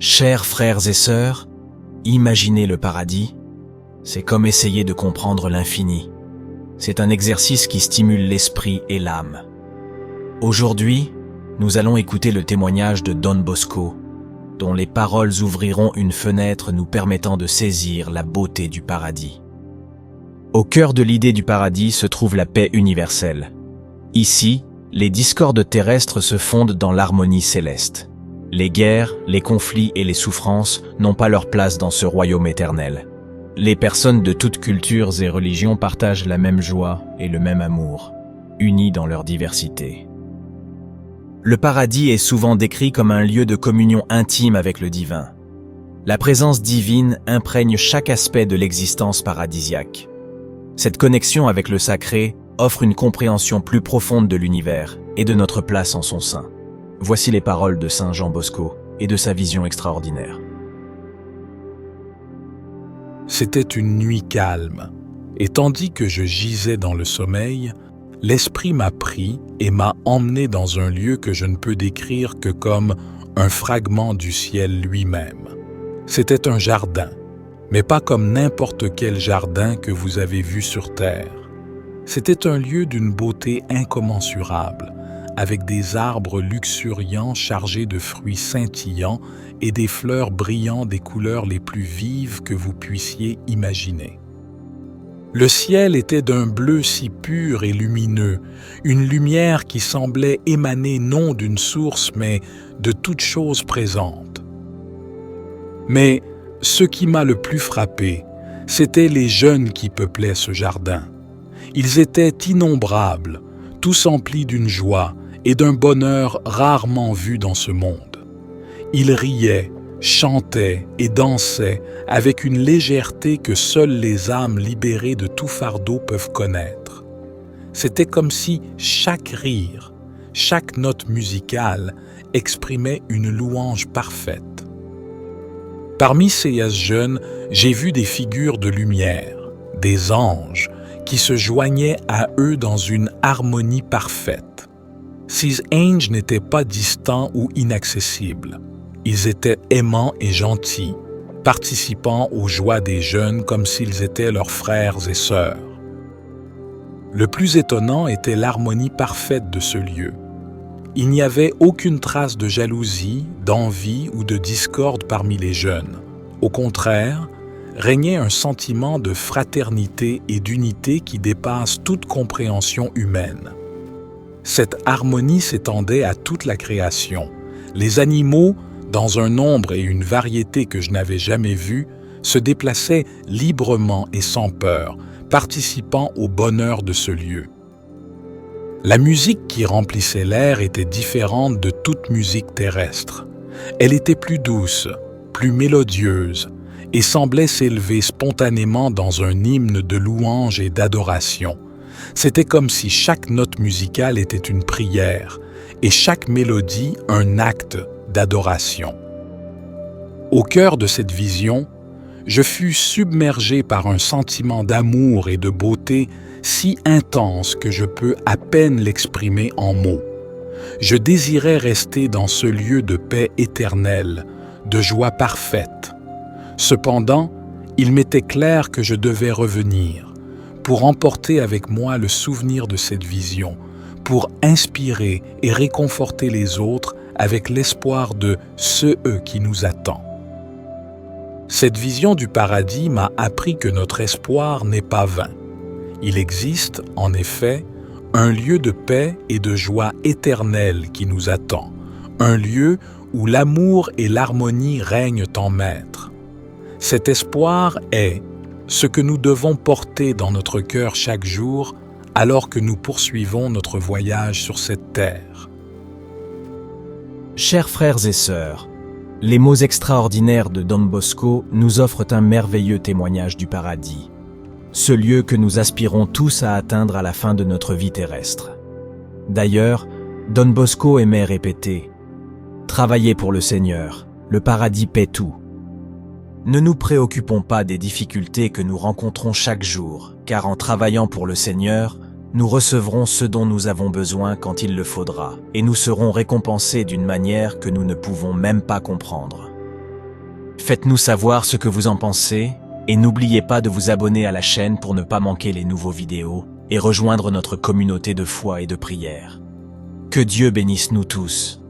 Chers frères et sœurs, imaginer le paradis, c'est comme essayer de comprendre l'infini. C'est un exercice qui stimule l'esprit et l'âme. Aujourd'hui, nous allons écouter le témoignage de Don Bosco, dont les paroles ouvriront une fenêtre nous permettant de saisir la beauté du paradis. Au cœur de l'idée du paradis se trouve la paix universelle. Ici, les discordes terrestres se fondent dans l'harmonie céleste. Les guerres, les conflits et les souffrances n'ont pas leur place dans ce royaume éternel. Les personnes de toutes cultures et religions partagent la même joie et le même amour, unis dans leur diversité. Le paradis est souvent décrit comme un lieu de communion intime avec le divin. La présence divine imprègne chaque aspect de l'existence paradisiaque. Cette connexion avec le sacré offre une compréhension plus profonde de l'univers et de notre place en son sein. Voici les paroles de Saint Jean Bosco et de sa vision extraordinaire. C'était une nuit calme, et tandis que je gisais dans le sommeil, l'esprit m'a pris et m'a emmené dans un lieu que je ne peux décrire que comme un fragment du ciel lui-même. C'était un jardin, mais pas comme n'importe quel jardin que vous avez vu sur terre. C'était un lieu d'une beauté incommensurable, avec des arbres luxuriants chargés de fruits scintillants et des fleurs brillant des couleurs les plus vives que vous puissiez imaginer. Le ciel était d'un bleu si pur et lumineux, une lumière qui semblait émaner non d'une source, mais de toute chose présente. Mais ce qui m'a le plus frappé, c'étaient les jeunes qui peuplaient ce jardin. Ils étaient innombrables, tous emplis d'une joie et d'un bonheur rarement vu dans ce monde. Ils riaient, chantaient et dansaient avec une légèreté que seules les âmes libérées de tout fardeau peuvent connaître. C'était comme si chaque rire, chaque note musicale exprimait une louange parfaite. Parmi ces jeunes, j'ai vu des figures de lumière, des anges, qui se joignaient à eux dans une harmonie parfaite. Ces anges n'étaient pas distants ou inaccessibles. Ils étaient aimants et gentils, participant aux joies des jeunes comme s'ils étaient leurs frères et sœurs. Le plus étonnant était l'harmonie parfaite de ce lieu. Il n'y avait aucune trace de jalousie, d'envie ou de discorde parmi les jeunes. Au contraire, régnait un sentiment de fraternité et d'unité qui dépasse toute compréhension humaine. Cette harmonie s'étendait à toute la création. Les animaux, dans un nombre et une variété que je n'avais jamais vus, se déplaçaient librement et sans peur, participant au bonheur de ce lieu. La musique qui remplissait l'air était différente de toute musique terrestre. Elle était plus douce, plus mélodieuse, et semblait s'élever spontanément dans un hymne de louange et d'adoration. C'était comme si chaque note musicale était une prière et chaque mélodie un acte d'adoration. Au cœur de cette vision, je fus submergé par un sentiment d'amour et de beauté si intense que je peux à peine l'exprimer en mots. Je désirais rester dans ce lieu de paix éternelle, de joie parfaite. Cependant, il m'était clair que je devais revenir, pour emporter avec moi le souvenir de cette vision, pour inspirer et réconforter les autres avec l'espoir de ce qui nous attend. Cette vision du paradis m'a appris que notre espoir n'est pas vain. Il existe, en effet, un lieu de paix et de joie éternelle qui nous attend, un lieu où l'amour et l'harmonie règnent en maître. Cet espoir est ce que nous devons porter dans notre cœur chaque jour alors que nous poursuivons notre voyage sur cette terre. Chers frères et sœurs, les mots extraordinaires de Don Bosco nous offrent un merveilleux témoignage du paradis, ce lieu que nous aspirons tous à atteindre à la fin de notre vie terrestre. D'ailleurs, Don Bosco aimait répéter « Travaillez pour le Seigneur, le paradis paie tout ». Ne nous préoccupons pas des difficultés que nous rencontrons chaque jour, car en travaillant pour le Seigneur, nous recevrons ce dont nous avons besoin quand il le faudra, et nous serons récompensés d'une manière que nous ne pouvons même pas comprendre. Faites-nous savoir ce que vous en pensez et n'oubliez pas de vous abonner à la chaîne pour ne pas manquer les nouveaux vidéos et rejoindre notre communauté de foi et de prière. Que Dieu bénisse nous tous.